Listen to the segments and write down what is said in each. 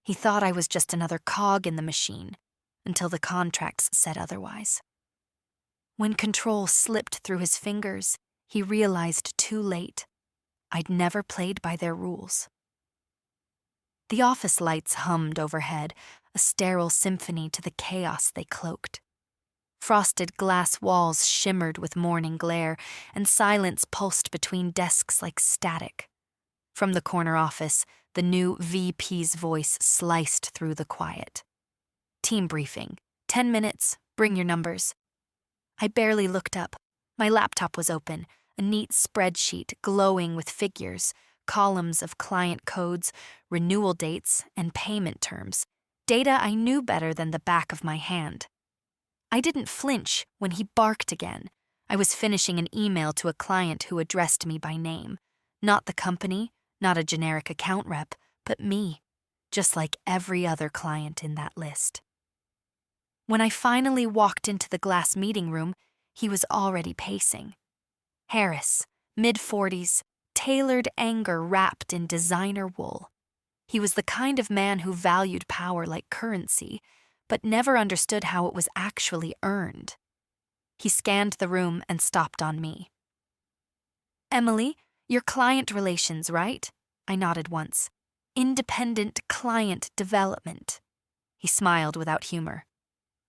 He thought I was just another cog in the machine, until the contracts said otherwise. When control slipped through his fingers, he realized too late. I'd never played by their rules. The office lights hummed overhead, a sterile symphony to the chaos they cloaked. Frosted glass walls shimmered with morning glare, and silence pulsed between desks like static. From the corner office, the new VP's voice sliced through the quiet. Team briefing. 10 minutes. Bring your numbers. I barely looked up. My laptop was open, a neat spreadsheet glowing with figures, columns of client codes, renewal dates, and payment terms. Data I knew better than the back of my hand. I didn't flinch when he barked again. I was finishing an email to a client who addressed me by name. Not the company, not a generic account rep, but me, just like every other client in that list. When I finally walked into the glass meeting room, he was already pacing. Harris, mid-40s, tailored anger wrapped in designer wool. He was the kind of man who valued power like currency, but never understood how it was actually earned. He scanned the room and stopped on me. "Emily, you're client relations, right?" I nodded once. "Independent client development." He smiled without humor.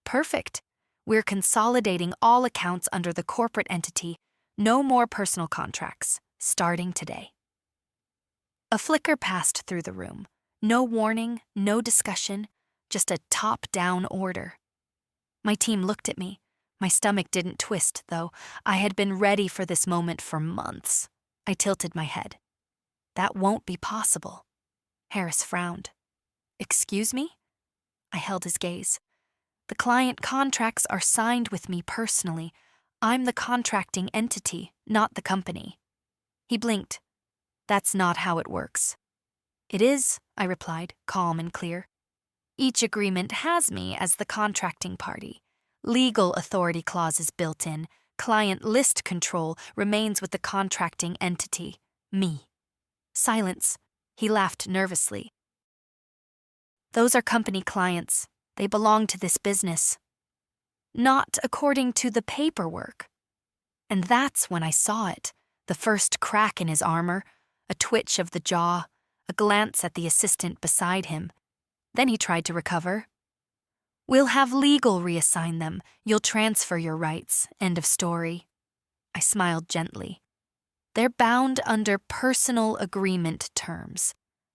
"Perfect. We're consolidating all accounts under the corporate entity. No more personal contracts, starting today." A flicker passed through the room. No warning, no discussion, just a top-down order. My team looked at me. My stomach didn't twist, though. I had been ready for this moment for months. I tilted my head. "That won't be possible." Harris frowned. "Excuse me?" I held his gaze. "The client contracts are signed with me personally. I'm the contracting entity, not the company." He blinked. "That's not how it works." "It is," I replied, calm and clear. "Each agreement has me as the contracting party. Legal authority clauses built in. Client list control remains with the contracting entity, me." Silence. He laughed nervously. "Those are company clients. They belong to this business." "Not according to the paperwork." And that's when I saw it, the first crack in his armor, a twitch of the jaw, a glance at the assistant beside him. Then he tried to recover. "We'll have legal reassign them. You'll transfer your rights. End of story." I smiled gently. "They're bound under personal agreement terms.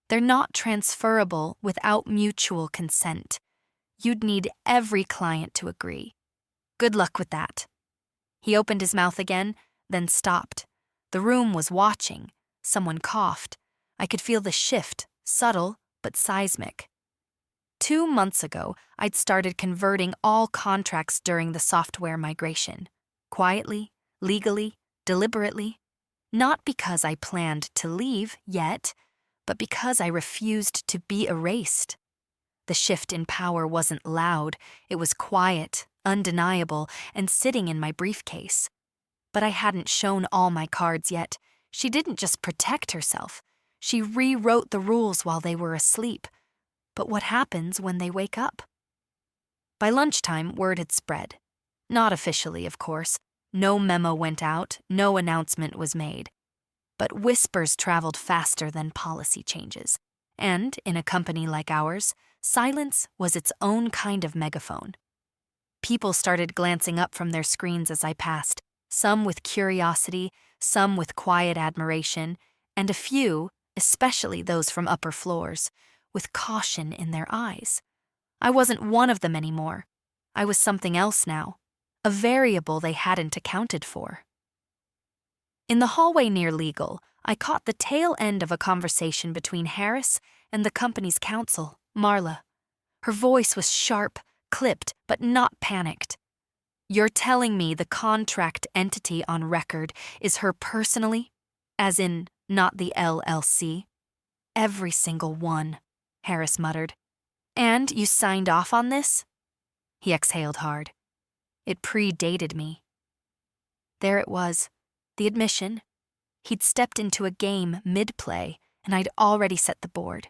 They're not transferable without mutual consent. You'd need every client to agree. Good luck with that." He opened his mouth again, then stopped. The room was watching. Someone coughed. I could feel the shift, subtle but seismic. 2 months ago, I'd started converting all contracts during the software migration. Quietly, legally, deliberately. Not because I planned to leave yet, but because I refused to be erased. The shift in power wasn't loud, it was quiet, undeniable, and sitting in my briefcase. But I hadn't shown all my cards yet. She didn't just protect herself. She rewrote the rules while they were asleep. But what happens when they wake up? By lunchtime, word had spread. Not officially, of course. No memo went out, no announcement was made. But whispers traveled faster than policy changes. And, in a company like ours, silence was its own kind of megaphone. People started glancing up from their screens as I passed, some with curiosity, some with quiet admiration, and a few, especially those from upper floors, with caution in their eyes. I wasn't one of them anymore. I was something else now, a variable they hadn't accounted for. In the hallway near legal, I caught the tail end of a conversation between Harris and the company's counsel, Marla. Her voice was sharp, clipped, but not panicked. "You're telling me the contract entity on record is her personally? As in, not the LLC?" "Every single one," Harris muttered. "And you signed off on this?" He exhaled hard. "It predated me." There it was, the admission. He'd stepped into a game mid-play, and I'd already set the board.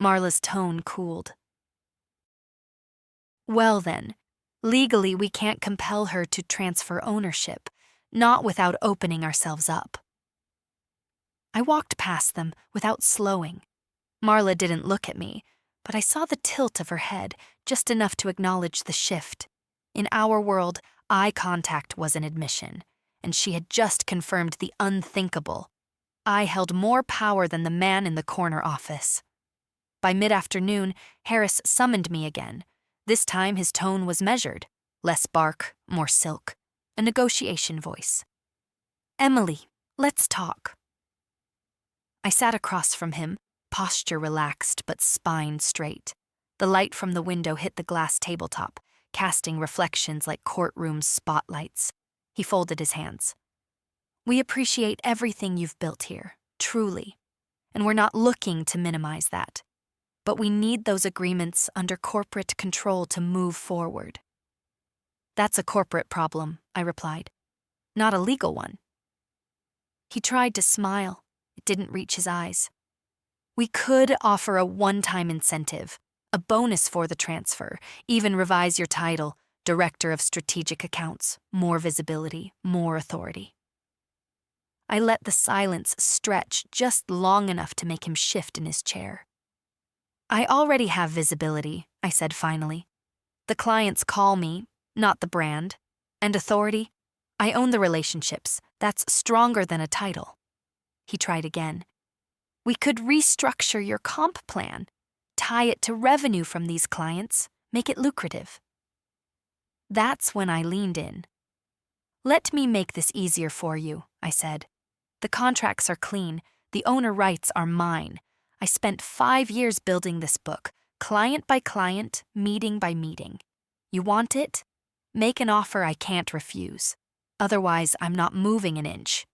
Marla's tone cooled. Well then, legally we can't compel her to transfer ownership, not without opening ourselves up. I walked past them without slowing. Marla didn't look at me, but I saw the tilt of her head, just enough to acknowledge the shift. In our world, eye contact was an admission, and she had just confirmed the unthinkable. I held more power than the man in the corner office. By mid-afternoon, Harris summoned me again. This time his tone was measured, less bark, more silk, a negotiation voice. "Emily, let's talk." I sat across from him, posture relaxed but spine straight. The light from the window hit the glass tabletop, casting reflections like courtroom spotlights. He folded his hands. "We appreciate everything you've built here, truly, and we're not looking to minimize that. But we need those agreements under corporate control to move forward." "That's a corporate problem," I replied, "not a legal one." He tried to smile. It didn't reach his eyes. "We could offer a one-time incentive, a bonus for the transfer, even revise your title, Director of Strategic Accounts, more visibility, more authority." I let the silence stretch just long enough to make him shift in his chair. "I already have visibility," I said finally. "The clients call me, not the brand. And authority? I own the relationships. That's stronger than a title." He tried again. "We could restructure your comp plan, tie it to revenue from these clients, make it lucrative." That's when I leaned in. "Let me make this easier for you," I said. "The contracts are clean. The owner rights are mine. I spent 5 years building this book, client by client, meeting by meeting. You want it? Make an offer I can't refuse. Otherwise, I'm not moving an inch."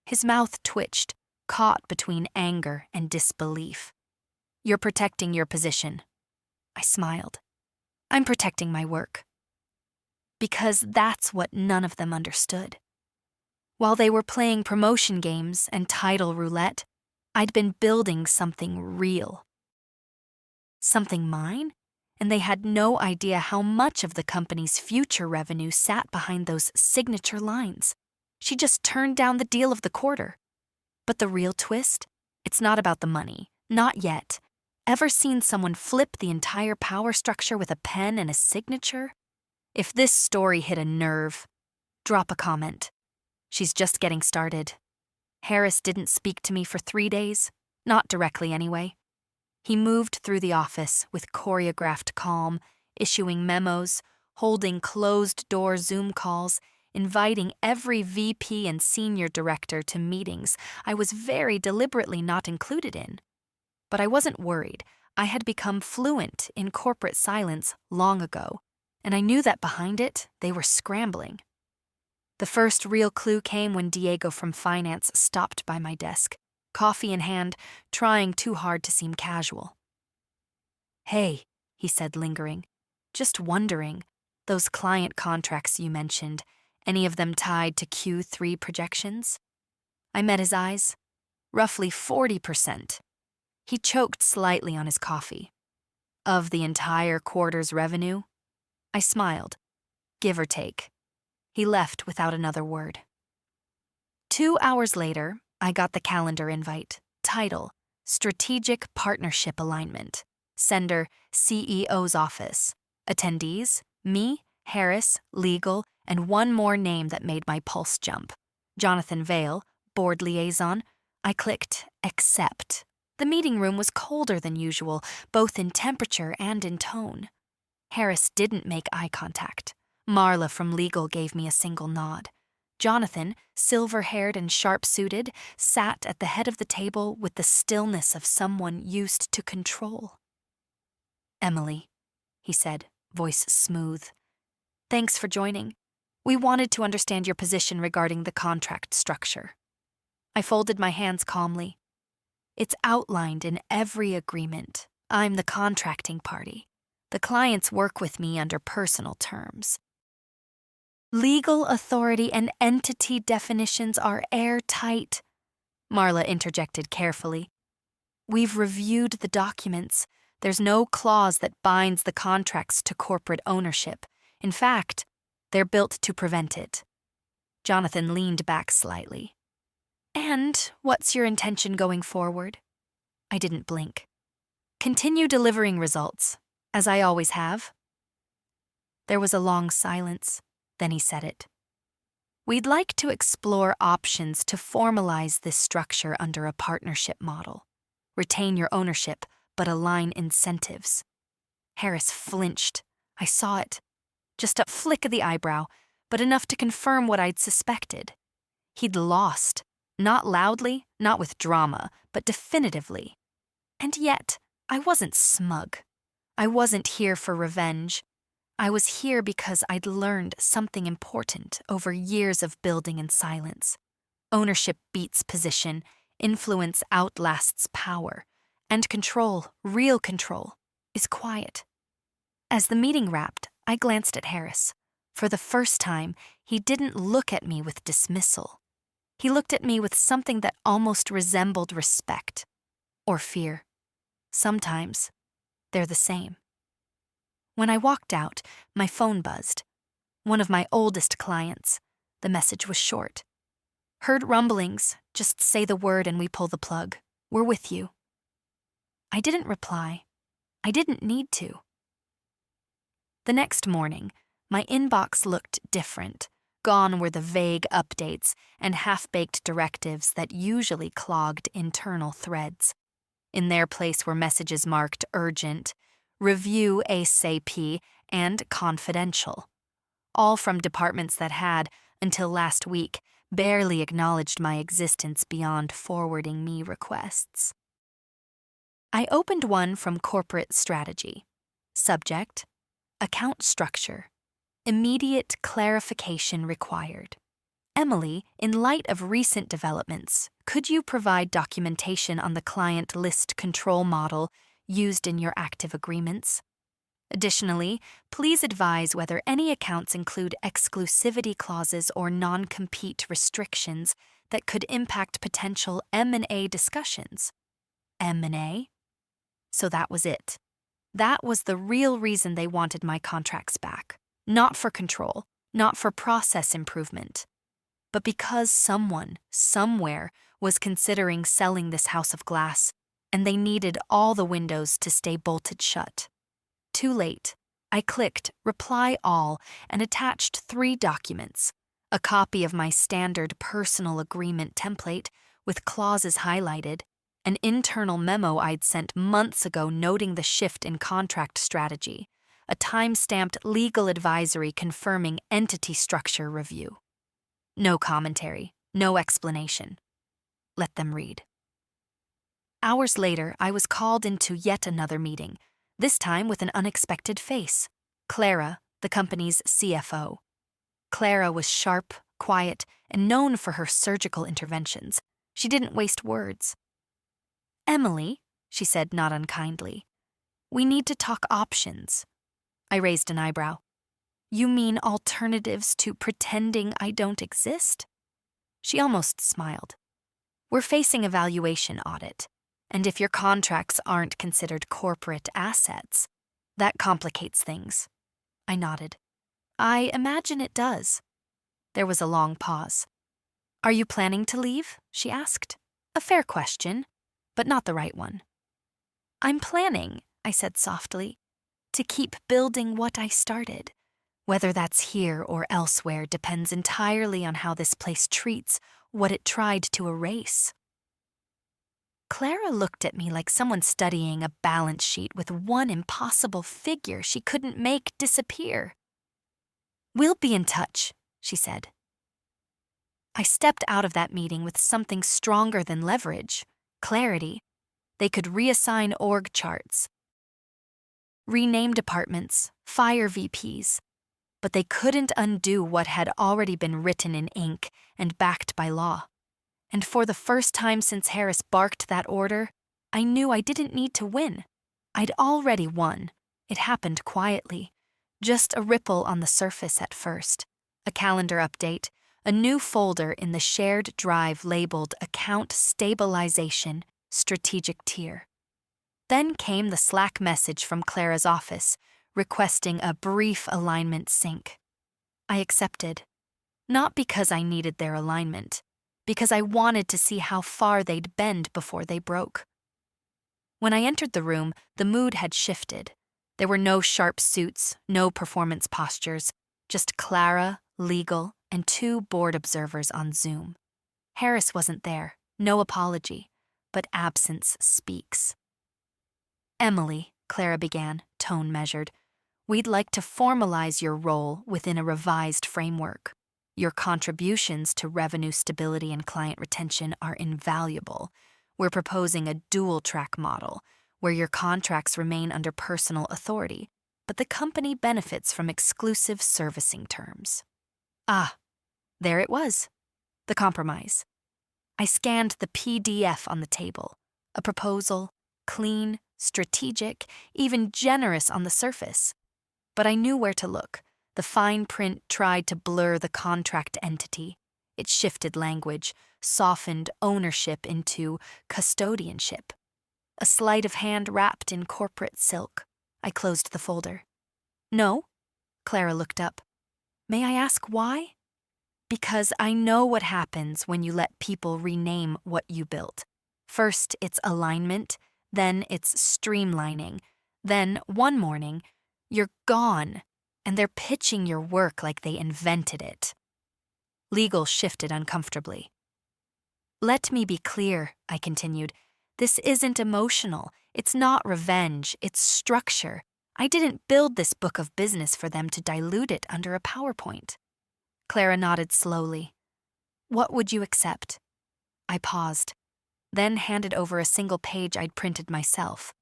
His mouth twitched, caught between anger and disbelief. "You're protecting your position." I smiled. "I'm protecting my work." Because that's what none of them understood. While they were playing promotion games and title roulette, I'd been building something real. Something mine? And they had no idea how much of the company's future revenue sat behind those signature lines. She just turned down the deal of the quarter. But the real twist? It's not about the money. Not yet. Ever seen someone flip the entire power structure with a pen and a signature? If this story hit a nerve, drop a comment. She's just getting started. Harris didn't speak to me for 3 days, not directly anyway. He moved through the office with choreographed calm, issuing memos, holding closed-door Zoom calls, inviting every VP and senior director to meetings I was very deliberately not included in. But I wasn't worried. I had become fluent in corporate silence long ago, and I knew that behind it, they were scrambling. The first real clue came when Diego from finance stopped by my desk, coffee in hand, trying too hard to seem casual. "Hey," he said, lingering, "just wondering, those client contracts you mentioned, any of them tied to Q3 projections?" I met his eyes. "Roughly 40%. He choked slightly on his coffee. "Of the entire quarter's revenue?" I smiled. "Give or take." He left without another word. 2 hours later, I got the calendar invite. Title: Strategic Partnership Alignment. Sender: CEO's Office. Attendees: me, Harris, legal, and one more name that made my pulse jump. Jonathan Vale, board liaison. I clicked accept. The meeting room was colder than usual, both in temperature and in tone. Harris didn't make eye contact. Marla from legal gave me a single nod. Jonathan, silver-haired and sharp-suited, sat at the head of the table with the stillness of someone used to control. "Emily," he said, voice smooth. "Thanks for joining. We wanted to understand your position regarding the contract structure." I folded my hands calmly. "It's outlined in every agreement. I'm the contracting party. The clients work with me under personal terms. Legal authority and entity definitions are airtight," Marla interjected carefully. We've reviewed the documents. There's no clause that binds the contracts to corporate ownership. In fact, they're built to prevent it. Jonathan leaned back slightly. And what's your intention going forward? I didn't blink. Continue delivering results, as I always have. There was a long silence. Then he said it. We'd like to explore options to formalize this structure under a partnership model. Retain your ownership, but align incentives. Harris flinched. I saw it. Just a flick of the eyebrow, but enough to confirm what I'd suspected. He'd lost. Not loudly, not with drama, but definitively. And yet, I wasn't smug. I wasn't here for revenge. I was here because I'd learned something important over years of building in silence. Ownership beats position, influence outlasts power, and control, real control, is quiet. As the meeting wrapped, I glanced at Harris. For the first time, he didn't look at me with dismissal. He looked at me with something that almost resembled respect or fear. Sometimes, they're the same. When I walked out, my phone buzzed. One of my oldest clients. The message was short. Heard rumblings, just say the word and we pull the plug. We're with you. I didn't reply. I didn't need to. The next morning, my inbox looked different. Gone were the vague updates and half-baked directives that usually clogged internal threads. In their place were messages marked urgent, review ASAP, and confidential. All from departments that had, until last week, barely acknowledged my existence beyond forwarding me requests. I opened one from corporate strategy. Subject: account structure. Immediate clarification required. Emily, in light of recent developments, could you provide documentation on the client list control model used in your active agreements? Additionally, please advise whether any accounts include exclusivity clauses or non-compete restrictions that could impact potential M&A discussions. M&A? So that was it. That was the real reason they wanted my contracts back. Not for control, not for process improvement, but because someone, somewhere, was considering selling this house of glass, and they needed all the windows to stay bolted shut. Too late. I clicked Reply All and attached 3 documents: a copy of my standard personal agreement template with clauses highlighted, an internal memo I'd sent months ago noting the shift in contract strategy, a time-stamped legal advisory confirming entity structure review. No commentary, no explanation. Let them read. Hours later, I was called into yet another meeting, this time with an unexpected face: Clara, the company's CFO. Clara was sharp, quiet, and known for her surgical interventions. She didn't waste words. "Emily," she said not unkindly, "we need to talk options." I raised an eyebrow. "You mean alternatives to pretending I don't exist?" She almost smiled. "We're facing a valuation audit, and if your contracts aren't considered corporate assets, that complicates things." I nodded. "I imagine it does." There was a long pause. "Are you planning to leave?" she asked. A fair question, but not the right one. "I'm planning," I said softly, "to keep building what I started. Whether that's here or elsewhere depends entirely on how this place treats what it tried to erase." Clara looked at me like someone studying a balance sheet with one impossible figure she couldn't make disappear. "We'll be in touch," she said. I stepped out of that meeting with something stronger than leverage: clarity. They could reassign org charts, rename departments, fire VPs, but they couldn't undo what had already been written in ink and backed by law. And for the first time since Harris barked that order, I knew I didn't need to win. I'd already won. It happened quietly, just a ripple on the surface at first. A calendar update, a new folder in the shared drive labeled Account Stabilization, strategic tier. Then came the Slack message from Clara's office, requesting a brief alignment sync. I accepted, not because I needed their alignment, because I wanted to see how far they'd bend before they broke. When I entered the room, the mood had shifted. There were no sharp suits, no performance postures, just Clara, legal, and 2 board observers on Zoom. Harris wasn't there, no apology, but absence speaks. "Emily," Clara began, tone measured, "we'd like to formalize your role within a revised framework. Your contributions to revenue stability and client retention are invaluable. We're proposing a dual-track model, where your contracts remain under personal authority, but the company benefits from exclusive servicing terms." Ah, there it was, the compromise. I scanned the PDF on the table, a proposal, clean, strategic, even generous on the surface. But I knew where to look. The fine print tried to blur the contract entity. It shifted language, softened ownership into custodianship. A sleight of hand wrapped in corporate silk. I closed the folder. "No?" Clara looked up. "May I ask why?" "Because I know what happens when you let people rename what you built. First, it's alignment, then it's streamlining, then one morning, you're gone, and they're pitching your work like they invented it." Legal shifted uncomfortably. "Let me be clear," I continued. "This isn't emotional. It's not revenge. It's structure. I didn't build this book of business for them to dilute it under a PowerPoint." Clara nodded slowly. "What would you accept?" I paused, then handed over a single page I'd printed myself.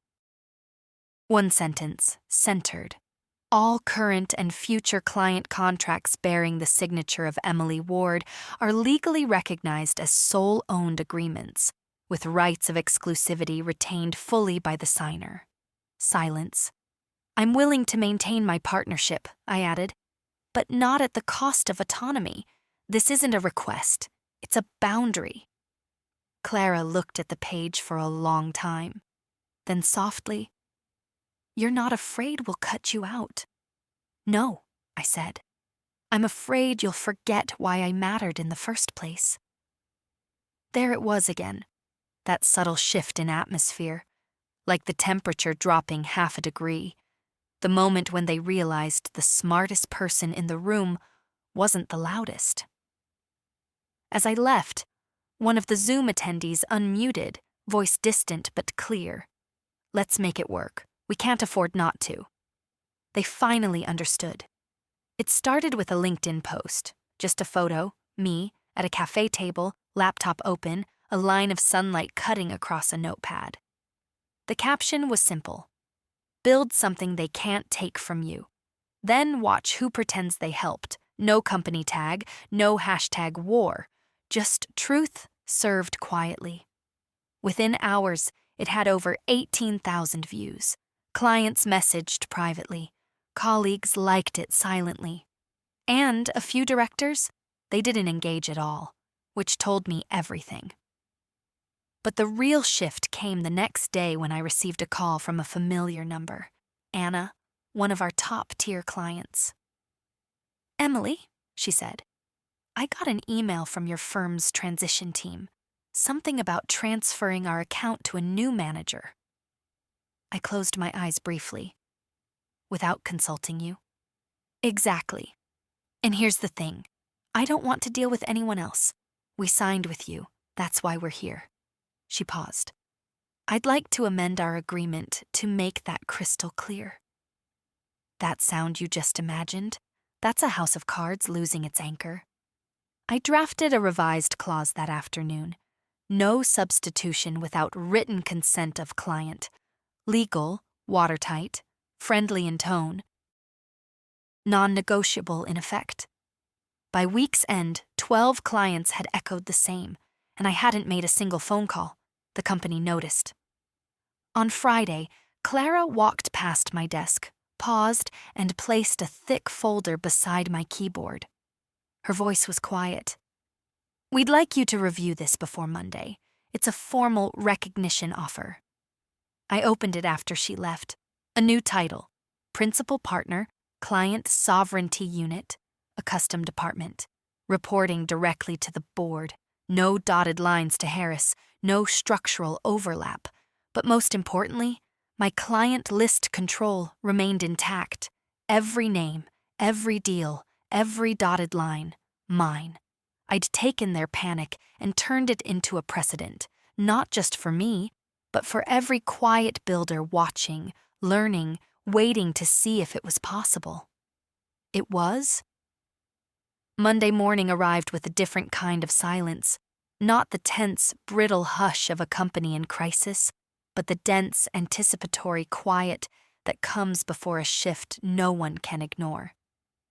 One sentence, centered. "All current and future client contracts bearing the signature of Emily Ward are legally recognized as sole-owned agreements, with rights of exclusivity retained fully by the signer." Silence. "I'm willing to maintain my partnership," I added, "but not at the cost of autonomy. This isn't a request. It's a boundary." Clara looked at the page for a long time. Then softly, "You're not afraid we'll cut you out?" "No," I said. "I'm afraid you'll forget why I mattered in the first place." There it was again, that subtle shift in atmosphere, like the temperature dropping 1/2 degree. The moment when they realized the smartest person in the room wasn't the loudest. As I left, one of the Zoom attendees unmuted, voice distant but clear. "Let's make it work. We can't afford not to." They finally understood. It started with a LinkedIn post, just a photo, me, at a cafe table, laptop open, a line of sunlight cutting across a notepad. The caption was simple: "Build something they can't take from you. Then watch who pretends they helped. No company tag, no #war. Just truth served quietly." Within hours, it had over 18,000 views. Clients messaged privately. Colleagues liked it silently. And a few directors, they didn't engage at all, which told me everything. But the real shift came the next day when I received a call from a familiar number. Anna, one of our top-tier clients. "Emily," she said, "I got an email from your firm's transition team. Something about transferring our account to a new manager." I closed my eyes briefly. "Without consulting you?" "Exactly. And here's the thing. I don't want to deal with anyone else. We signed with you. That's why we're here." She paused. "I'd like to amend our agreement to make that crystal clear." That sound you just imagined? That's a house of cards losing its anchor. I drafted a revised clause that afternoon. No substitution without written consent of client. Legal, watertight, friendly in tone. Non-negotiable in effect. By week's end, 12 clients had echoed the same, and I hadn't made a single phone call. The company noticed. On Friday, Clara walked past my desk, paused, and placed a thick folder beside my keyboard. Her voice was quiet. "We'd like you to review this before Monday. It's a formal recognition offer. I opened it after she left. A new title: Principal Partner, Client Sovereignty Unit, a custom department. Reporting directly to the board. No dotted lines to Harris, no structural overlap. But most importantly, my client list control remained intact. Every name, every deal, every dotted line, mine. I'd taken their panic and turned it into a precedent, not just for me, but for every quiet builder watching, learning, waiting to see if it was possible. It was. Monday morning arrived with a different kind of silence, not the tense, brittle hush of a company in crisis, but the dense, anticipatory quiet that comes before a shift no one can ignore.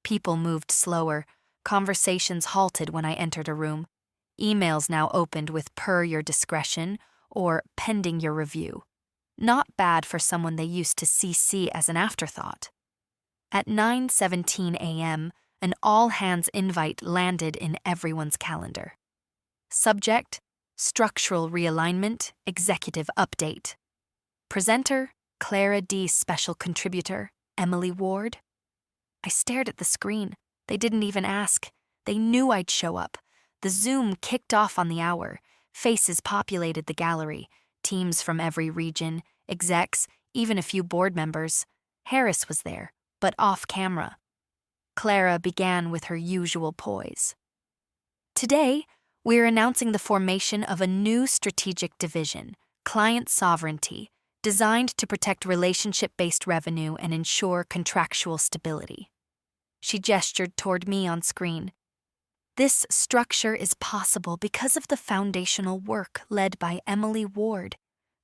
People moved slower, conversations halted when I entered a room, emails now opened with "per your discretion" or "pending your review." Not bad for someone they used to CC as an afterthought. At 9:17 a.m., an all-hands invite landed in everyone's calendar. Subject: Structural Realignment, Executive Update. Presenter: Clara D. Special Contributor, Emily Ward. I stared at the screen. They didn't even ask. They knew I'd show up. The Zoom kicked off on the hour. Faces populated the gallery. Teams from every region, execs, even a few board members. Harris was there, but off camera. Clara began with her usual poise. Today, we're announcing the formation of a new strategic division, Client Sovereignty, designed to protect relationship-based revenue and ensure contractual stability. She gestured toward me on screen. This structure is possible because of the foundational work led by Emily Ward,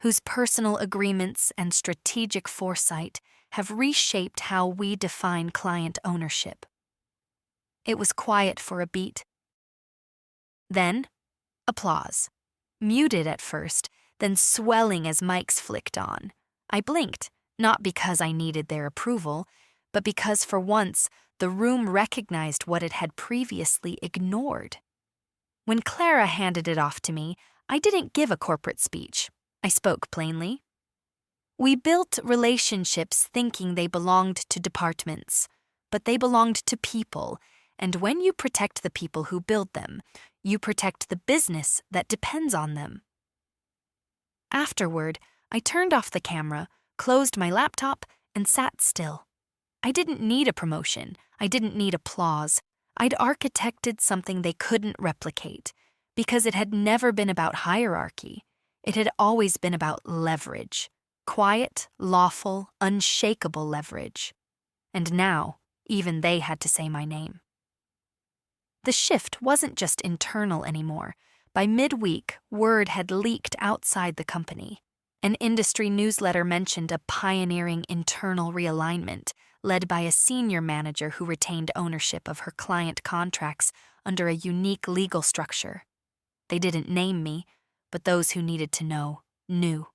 whose personal agreements and strategic foresight have reshaped how we define client ownership. It was quiet for a beat. Then, applause. Muted at first, then swelling as mics flicked on. I blinked, not because I needed their approval, but because for once the room recognized what it had previously ignored. When Clara handed it off to me, I didn't give a corporate speech. I spoke plainly. We built relationships thinking they belonged to departments, but they belonged to people, and when you protect the people who build them, you protect the business that depends on them. Afterward, I turned off the camera, closed my laptop, and sat still. I didn't need a promotion. I didn't need applause. I'd architected something they couldn't replicate, because it had never been about hierarchy. It had always been about leverage. Quiet, lawful, unshakable leverage. And now, even they had to say my name. The shift wasn't just internal anymore. By midweek, word had leaked outside the company. An industry newsletter mentioned a pioneering internal realignment led by a senior manager who retained ownership of her client contracts under a unique legal structure. They didn't name me, but those who needed to know knew.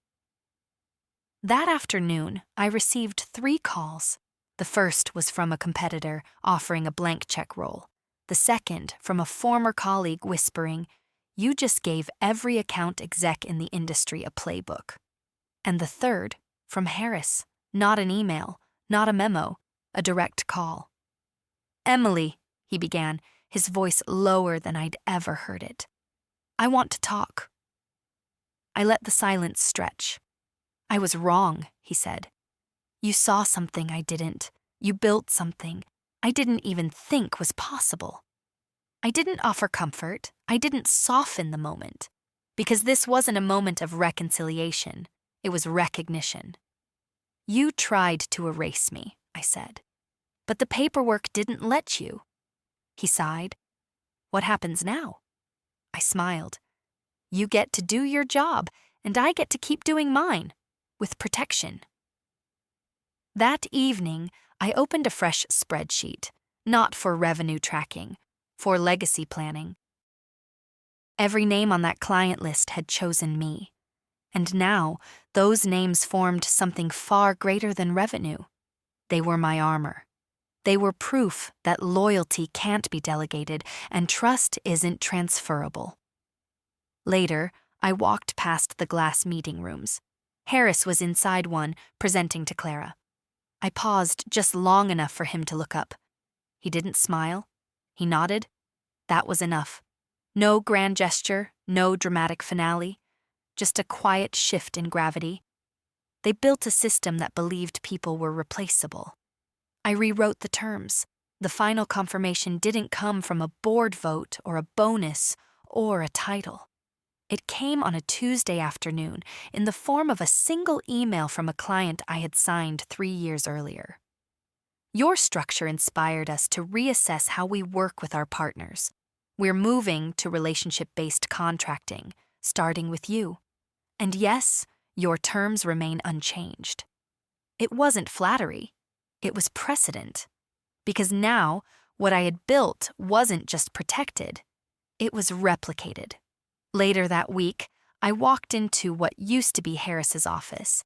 That afternoon, I received 3 calls. The first was from a competitor offering a blank check roll. The second from a former colleague whispering, "You just gave every account exec in the industry a playbook." And the third from Harris, not an email, not a memo, a direct call. "Emily," he began, his voice lower than I'd ever heard it. "I want to talk." I let the silence stretch. "I was wrong," he said. "You saw something I didn't. You built something I didn't even think was possible." I didn't offer comfort. I didn't soften the moment. Because this wasn't a moment of reconciliation. It was recognition. "You tried to erase me," I said. "But the paperwork didn't let you." He sighed. "What happens now?" I smiled. "You get to do your job, and I get to keep doing mine, with protection." That evening, I opened a fresh spreadsheet, not for revenue tracking, for legacy planning. Every name on that client list had chosen me. And now, those names formed something far greater than revenue. They were my armor. They were proof that loyalty can't be delegated and trust isn't transferable. Later, I walked past the glass meeting rooms. Harris was inside one, presenting to Clara. I paused just long enough for him to look up. He didn't smile. He nodded. That was enough. No grand gesture, no dramatic finale, just a quiet shift in gravity. They built a system that believed people were replaceable. I rewrote the terms. The final confirmation didn't come from a board vote or a bonus or a title. It came on a Tuesday afternoon in the form of a single email from a client I had signed 3 years earlier. Your structure inspired us to reassess how we work with our partners. We're moving to relationship-based contracting, starting with you. And yes, your terms remain unchanged. It wasn't flattery. It was precedent. Because now, what I had built wasn't just protected. It was replicated. Later that week, I walked into what used to be Harris's office.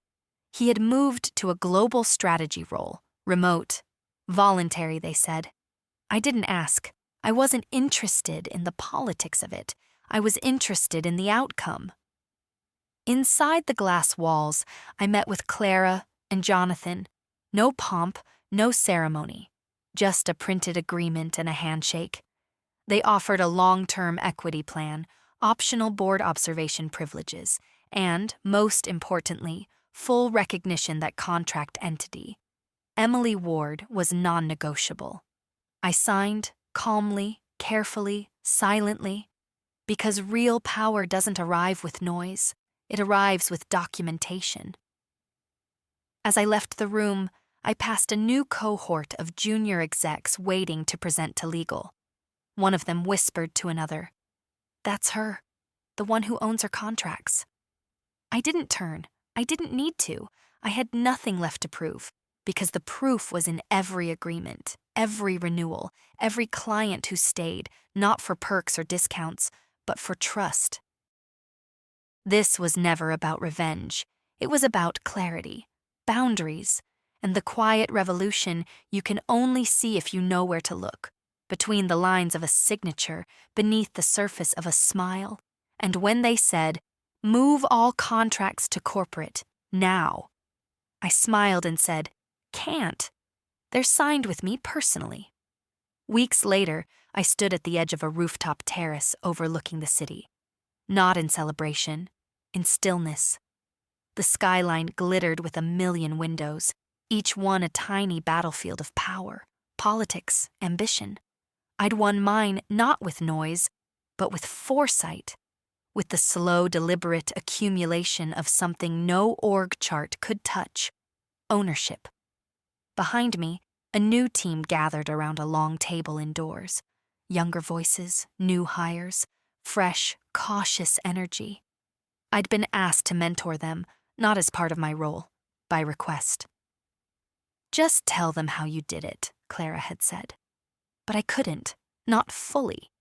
He had moved to a global strategy role, remote, voluntary, they said. I didn't ask. I wasn't interested in the politics of it. I was interested in the outcome. Inside the glass walls, I met with Clara and Jonathan. No pomp, no ceremony, just a printed agreement and a handshake. They offered a long-term equity plan, optional board observation privileges, and, most importantly, full recognition that contract entity, Emily Ward, was non-negotiable. I signed, calmly, carefully, silently, because real power doesn't arrive with noise. It arrives with documentation. As I left the room, I passed a new cohort of junior execs waiting to present to legal. One of them whispered to another, "That's her, the one who owns her contracts." I didn't turn. I didn't need to. I had nothing left to prove, because the proof was in every agreement, every renewal, every client who stayed, not for perks or discounts, but for trust. This was never about revenge. It was about clarity, boundaries, and the quiet revolution you can only see if you know where to look, between the lines of a signature, beneath the surface of a smile. And when they said, "Move all contracts to corporate, now," I smiled and said, "Can't. They're signed with me personally." Weeks later, I stood at the edge of a rooftop terrace overlooking the city. Not in celebration, in stillness. The skyline glittered with a million windows, each one a tiny battlefield of power, politics, ambition. I'd won mine not with noise, but with foresight, with the slow, deliberate accumulation of something no org chart could touch: ownership. Behind me, a new team gathered around a long table indoors. Younger voices, new hires, fresh, cautious energy. I'd been asked to mentor them, not as part of my role, by request. "Just tell them how you did it," Clara had said. But I couldn't, not fully.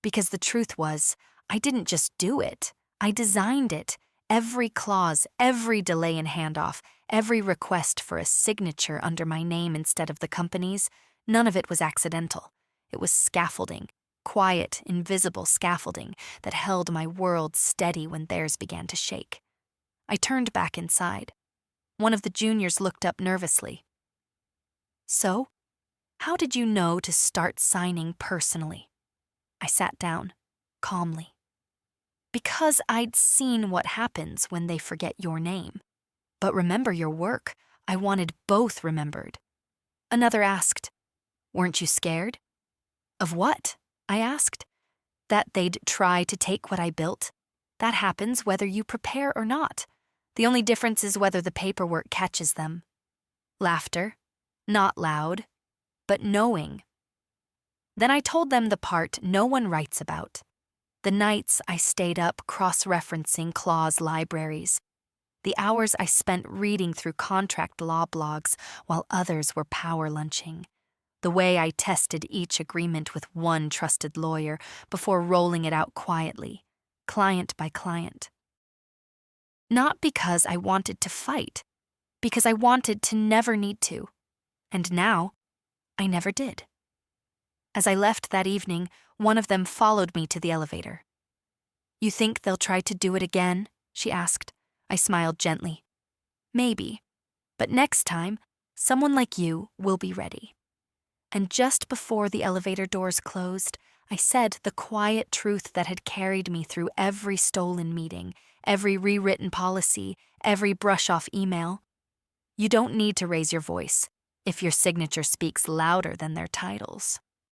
Because the truth was, I didn't just do it. I designed it. Every clause, every delay in handoff, every request for a signature under my name instead of the company's, none of it was accidental. It was scaffolding, quiet, invisible scaffolding that held my world steady when theirs began to shake. I turned back inside. One of the juniors looked up nervously. "So, how did you know to start signing personally?" I sat down, calmly. "Because I'd seen what happens when they forget your name. But remember your work. I wanted both remembered." Another asked, "Weren't you scared?" "Of what?" I asked. "That they'd try to take what I built. That happens whether you prepare or not. The only difference is whether the paperwork catches them." Laughter, not loud, but knowing. Then I told them the part no one writes about. The nights I stayed up cross-referencing clause libraries. The hours I spent reading through contract law blogs while others were power lunching. The way I tested each agreement with one trusted lawyer before rolling it out quietly, client by client. Not because I wanted to fight, because I wanted to never need to. And now, I never did. As I left that evening, one of them followed me to the elevator. You think they'll try to do it again? She asked. I smiled gently. Maybe. But next time, someone like you will be ready. And just before the elevator doors closed, I said the quiet truth that had carried me through every stolen meeting, every rewritten policy, every brush-off email. You don't need to raise your voice if your signature speaks louder than their titles.